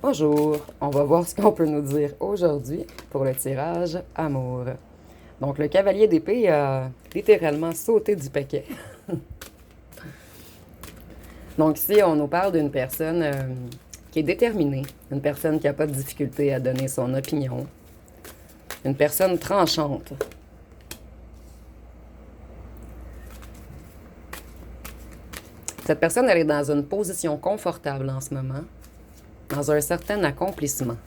Bonjour, on va voir ce qu'on peut nous dire aujourd'hui pour le tirage amour. Donc le cavalier d'épée a littéralement sauté du paquet. Donc ici, on nous parle d'une personne qui est déterminée, une personne qui n'a pas de difficulté à donner son opinion, une personne tranchante. Cette personne, elle est dans une position confortable en ce moment, dans un certain accomplissement.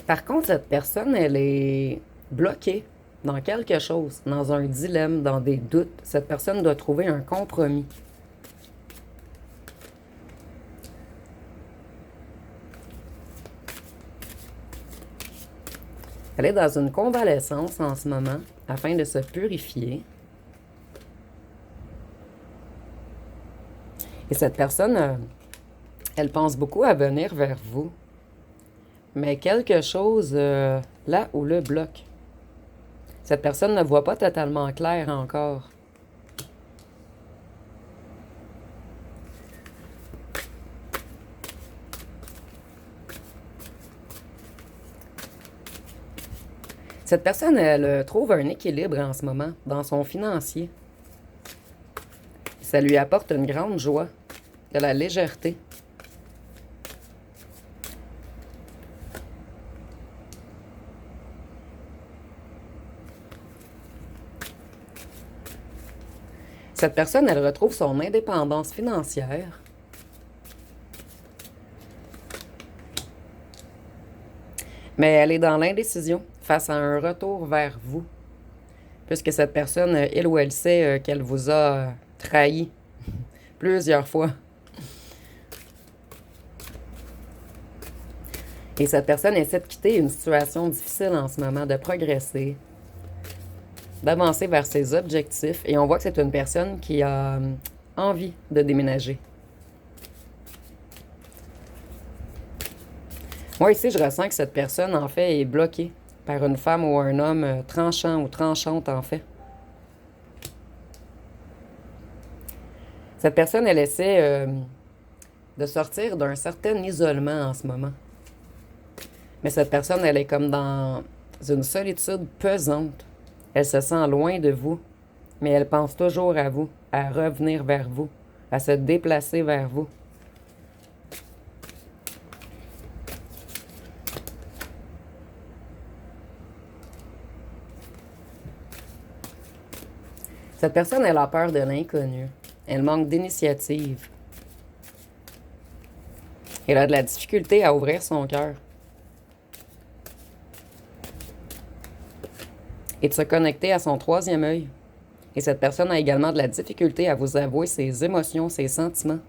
Par contre, cette personne, elle est bloquée dans quelque chose, dans un dilemme, dans des doutes. Cette personne doit trouver un compromis. Elle est dans une convalescence en ce moment afin de se purifier. Et cette personne, elle pense beaucoup à venir vers vous. Mais quelque chose là où le bloque. Cette personne ne voit pas totalement clair encore. Cette personne, elle trouve un équilibre en ce moment dans son financier. Ça lui apporte une grande joie, de la légèreté. Cette personne, elle retrouve son indépendance financière. Mais elle est dans l'indécision face à un retour vers vous. Puisque cette personne, il ou elle sait qu'elle vous a trahi plusieurs fois. Et cette personne essaie de quitter une situation difficile en ce moment, de progresser, d'avancer vers ses objectifs. Et on voit que c'est une personne qui a envie de déménager. Moi, ici, je ressens que cette personne, en fait, est bloquée par une femme ou un homme tranchant ou tranchante, en fait. Cette personne, elle essaie de sortir d'un certain isolement en ce moment. Mais cette personne, elle est comme dans une solitude pesante. Elle se sent loin de vous, mais elle pense toujours à vous, à revenir vers vous, à se déplacer vers vous. Cette personne, elle a peur de l'inconnu. Elle manque d'initiative. Elle a de la difficulté à ouvrir son cœur. Et de se connecter à son troisième œil. Et cette personne a également de la difficulté à vous avouer ses émotions, ses sentiments.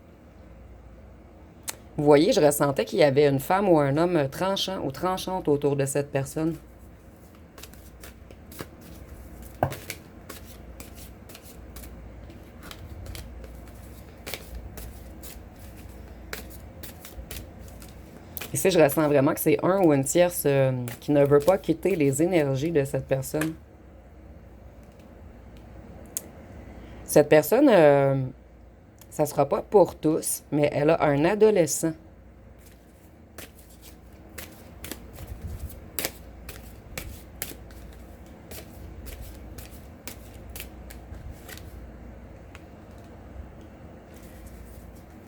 Vous voyez, je ressentais qu'il y avait une femme ou un homme tranchant ou tranchante autour de cette personne. Ici, je ressens vraiment que c'est un ou une tierce qui ne veut pas quitter les énergies de cette personne. Cette personne, ça ne sera pas pour tous, mais elle a un adolescent.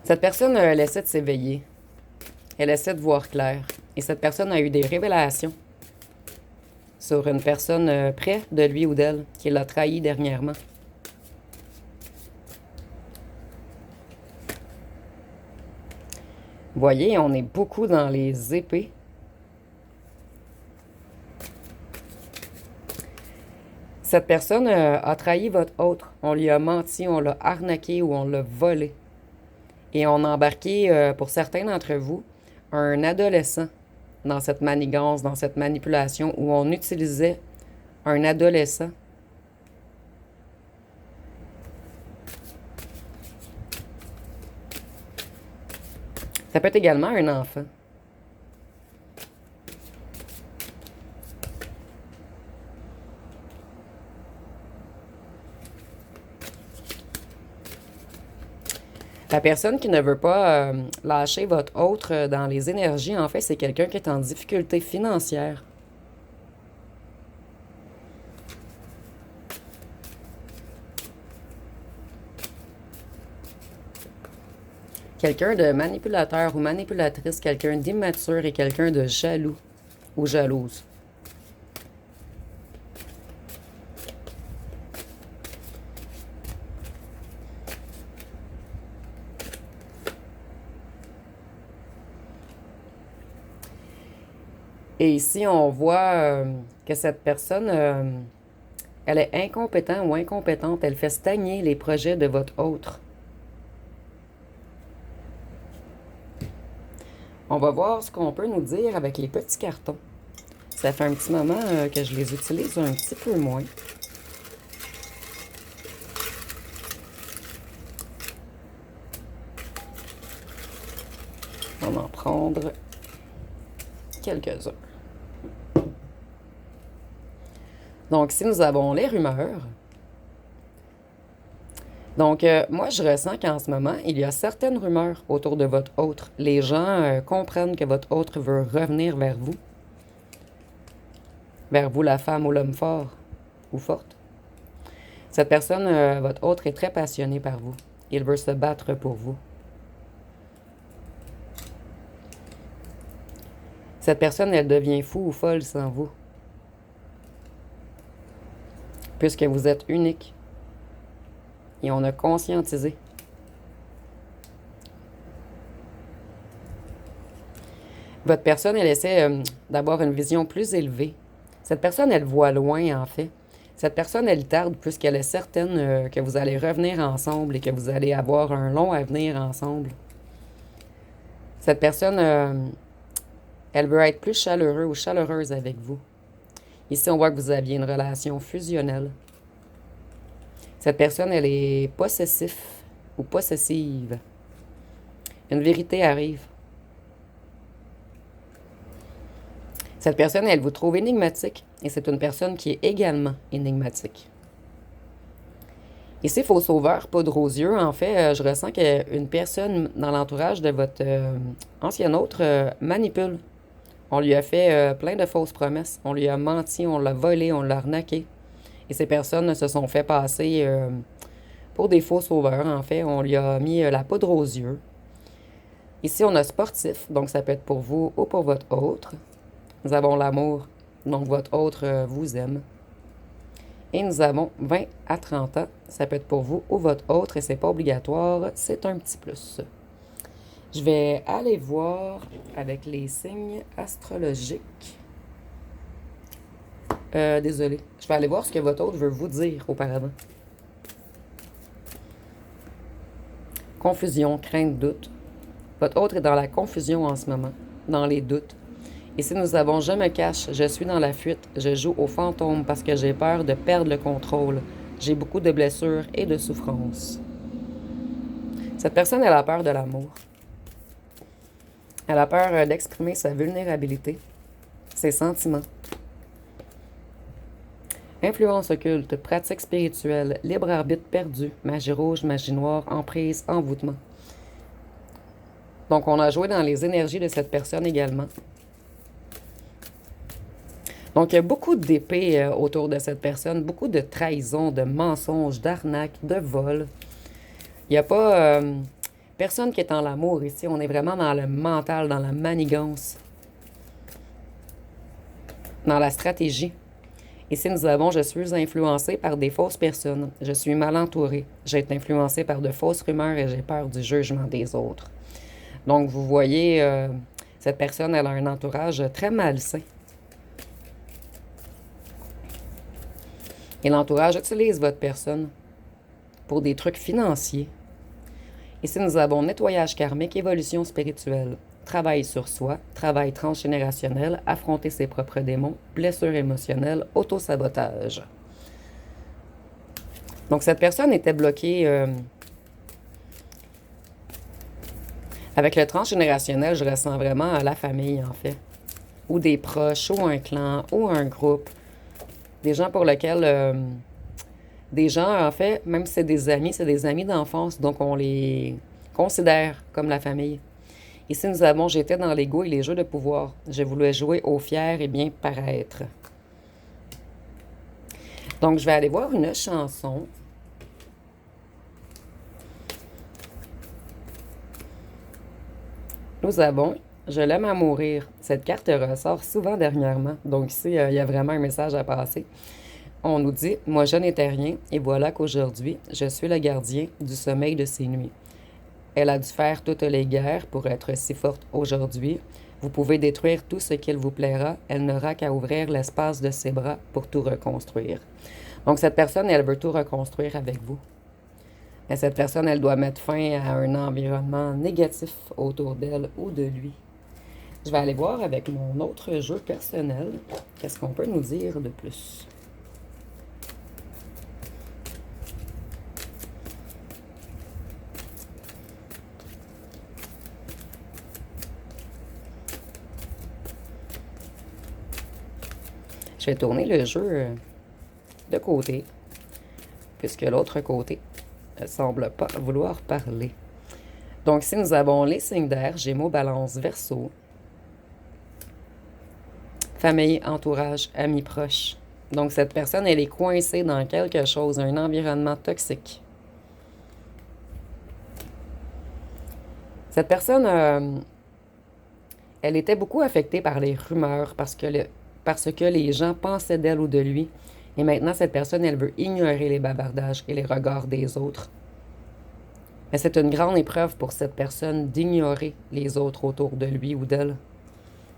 Cette personne, elle essaie de s'éveiller. Elle essaie de voir clair. Et cette personne a eu des révélations sur une personne près de lui ou d'elle qui l'a trahi dernièrement. Vous voyez, on est beaucoup dans les épées. Cette personne a trahi votre autre. On lui a menti, on l'a arnaqué ou on l'a volé. Et on a embarqué, pour certains d'entre vous, un adolescent dans cette manigance, dans cette manipulation où on utilisait un adolescent. Ça peut être également un enfant. La personne qui ne veut pas lâcher votre autre dans les énergies, en fait, c'est quelqu'un qui est en difficulté financière. Quelqu'un de manipulateur ou manipulatrice, quelqu'un d'immature et quelqu'un de jaloux ou jalouse. Et ici, on voit que cette personne, elle est incompétente ou incompétente. Elle fait stagner les projets de votre autre. On va voir ce qu'on peut nous dire avec les petits cartons. Ça fait un petit moment que je les utilise un petit peu moins. On va en prendre quelques-uns. Donc, si nous avons les rumeurs, donc moi, je ressens qu'en ce moment, il y a certaines rumeurs autour de votre autre. Les gens comprennent que votre autre veut revenir vers vous la femme ou l'homme fort ou forte. Cette personne, votre autre, est très passionné par vous. Il veut se battre pour vous. Cette personne, elle devient fou ou folle sans vous. Puisque vous êtes unique. Et on a conscientisé. Votre personne, elle essaie d'avoir une vision plus élevée. Cette personne, elle voit loin, en fait. Cette personne, elle tarde puisqu'elle est certaine que vous allez revenir ensemble et que vous allez avoir un long avenir ensemble. Cette personne, elle veut être plus chaleureux ou chaleureuse avec vous. Ici, on voit que vous aviez une relation fusionnelle. Cette personne, elle est possessive ou possessive. Une vérité arrive. Cette personne, elle vous trouve énigmatique et c'est une personne qui est également énigmatique. Ici, faux sauveur, poudre aux yeux. En fait, je ressens qu'une personne dans l'entourage de votre ancien autre manipule. On lui a fait plein de fausses promesses. On lui a menti, on l'a volé, on l'a arnaqué. Et ces personnes se sont fait passer pour des faux sauveurs. En fait, on lui a mis la poudre aux yeux. Ici, on a sportif, donc ça peut être pour vous ou pour votre autre. Nous avons l'amour, donc votre autre vous aime. Et nous avons 20 à 30 ans, ça peut être pour vous ou votre autre, et c'est pas obligatoire, c'est un petit plus. Je vais aller voir avec les signes astrologiques. Désolé. Je vais aller voir ce que votre autre veut vous dire auparavant. Confusion, crainte, doute. Votre autre est dans la confusion en ce moment, dans les doutes. Ici, nous avons « Je me cache, je suis dans la fuite, je joue au fantôme parce que j'ai peur de perdre le contrôle. J'ai beaucoup de blessures et de souffrances. » Cette personne, elle a peur de l'amour. Elle a peur d'exprimer sa vulnérabilité, ses sentiments. Influence occulte, pratique spirituelle, libre arbitre perdu, magie rouge, magie noire, emprise, envoûtement. Donc, on a joué dans les énergies de cette personne également. Donc, il y a beaucoup d'épées autour de cette personne, beaucoup de trahisons, de mensonges, d'arnaques, de vols. Il n'y a pas personne qui est dans l'amour ici. On est vraiment dans le mental, dans la manigance, dans la stratégie. Ici, nous avons « Je suis influencé par des fausses personnes. Je suis mal entouré. J'ai été influencé par de fausses rumeurs et j'ai peur du jugement des autres. » Donc, vous voyez, cette personne, elle a un entourage très malsain. Et l'entourage utilise votre personne pour des trucs financiers. Ici, nous avons nettoyage karmique, évolution spirituelle, travail sur soi, travail transgénérationnel, affronter ses propres démons, blessures émotionnelles, autosabotage. Donc, cette personne était bloquée avec le transgénérationnel. Je ressens vraiment la famille, en fait, ou des proches, ou un clan, ou un groupe. Des gens pour lesquels... des gens, en fait, même si c'est des amis d'enfance, donc qu'on considère comme la famille. Ici, nous avons j'étais dans l'ego et les jeux de pouvoir. Je voulais jouer au fier et bien paraître. Donc, je vais aller voir une chanson. Nous avons Je l'aime à mourir. Cette carte ressort souvent dernièrement. Donc ici, il y a vraiment un message à passer. On nous dit moi je n'étais rien, et voilà qu'aujourd'hui, je suis le gardien du sommeil de ses nuits. Elle a dû faire toutes les guerres pour être si forte aujourd'hui. Vous pouvez détruire tout ce qu'il vous plaira. Elle n'aura qu'à ouvrir l'espace de ses bras pour tout reconstruire. Donc cette personne, elle veut tout reconstruire avec vous. Mais cette personne, elle doit mettre fin à un environnement négatif autour d'elle ou de lui. Je vais aller voir avec mon autre jeu personnel qu'est-ce qu'on peut nous dire de plus. Je vais tourner le jeu de côté, puisque l'autre côté ne semble pas vouloir parler. Donc, si nous avons les signes d'air, Gémeaux, Balance, Verseau, famille, entourage, amis proches. Donc, cette personne, elle est coincée dans quelque chose, un environnement toxique. Cette personne, elle était beaucoup affectée par les rumeurs parce que les gens pensaient d'elle ou de lui. Et maintenant, cette personne, elle veut ignorer les bavardages et les regards des autres. Mais c'est une grande épreuve pour cette personne d'ignorer les autres autour de lui ou d'elle.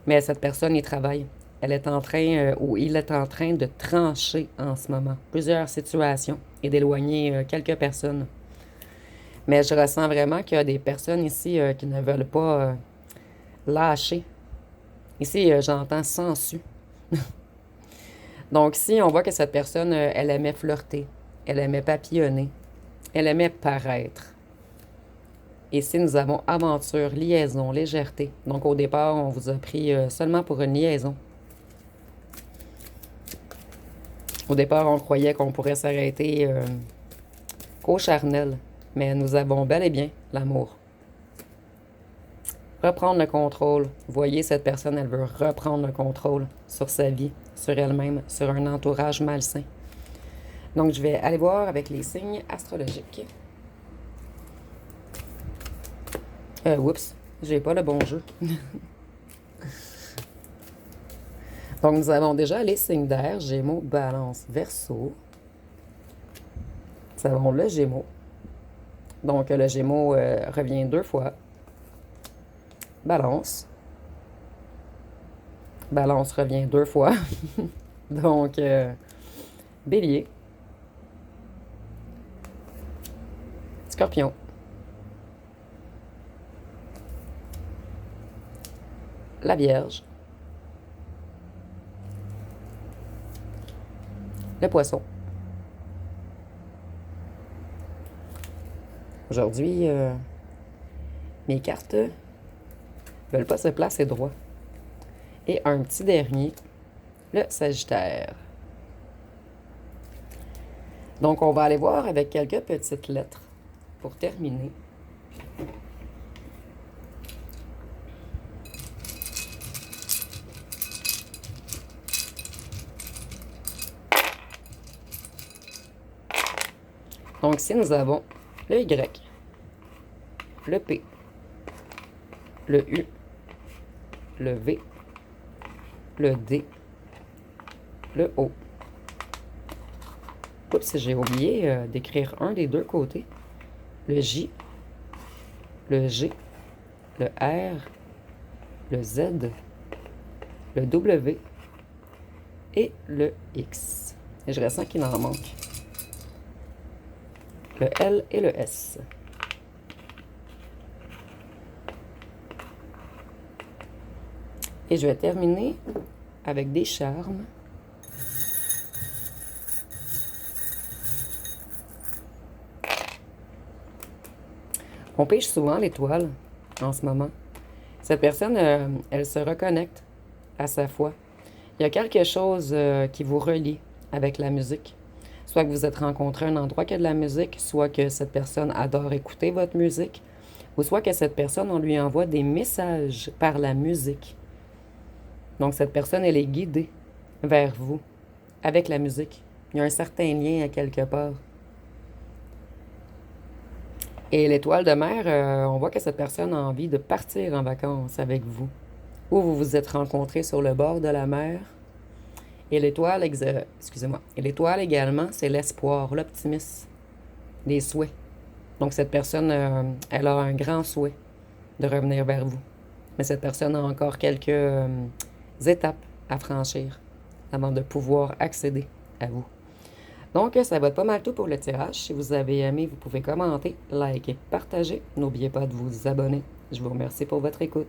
Mais cette personne y travaille. Elle est en train, ou il est en train de trancher en ce moment plusieurs situations et d'éloigner quelques personnes. Mais je ressens vraiment qu'il y a des personnes ici qui ne veulent pas lâcher. Ici, j'entends sensu. Donc, si on voit que cette personne, elle aimait flirter, elle aimait papillonner, elle aimait paraître. Et si nous avons aventure, liaison, légèreté. Donc, au départ, on vous a pris seulement pour une liaison. Au départ, on croyait qu'on pourrait s'arrêter qu'au charnel. Mais nous avons bel et bien l'amour. Reprendre le contrôle. Vous voyez, cette personne, elle veut reprendre le contrôle sur sa vie, sur elle-même, sur un entourage malsain. Donc, je vais aller voir avec les signes astrologiques. Oups, j'ai pas le bon jeu. Donc, nous avons déjà les signes d'air, Gémeaux, Balance, Verseau. Nous avons le Gémeaux. Donc, le Gémeaux revient 2 fois. Balance. Balance revient 2 fois. Donc, Bélier. Scorpion. La Vierge. Le Poisson. Aujourd'hui, mes cartes ne veulent pas se placer droit. Et un petit dernier, le Sagittaire. Donc, on va aller voir avec quelques petites lettres pour terminer. Donc, ici, nous avons le Y, le P, le U, le V, le D, le O. Oups, j'ai oublié d'écrire un des deux côtés. Le J, le G, le R, le Z, le W et le X. Et je ressens qu'il en manque. Le L et le S. Et je vais terminer avec des charmes. On pêche souvent l'étoile en ce moment. Cette personne, elle se reconnecte à sa foi. Il y a quelque chose qui vous relie avec la musique. Soit que vous êtes rencontré à un endroit qui a de la musique, soit que cette personne adore écouter votre musique, Ou soit que cette personne, on lui envoie des messages par la musique. Donc, cette personne, elle est guidée vers vous avec la musique. Il y a un certain lien à quelque part. Et l'étoile de mer, on voit que cette personne a envie de partir en vacances avec vous. Ou vous vous êtes rencontrés sur le bord de la mer. Et l'étoile, excusez-moi, et l'étoile également, c'est l'espoir, l'optimisme, les souhaits. Donc cette personne, elle a un grand souhait de revenir vers vous. Mais cette personne a encore quelques étapes à franchir avant de pouvoir accéder à vous. Donc, ça va être pas mal tout pour le tirage. Si vous avez aimé, vous pouvez commenter, liker, partager. N'oubliez pas de vous abonner. Je vous remercie pour votre écoute.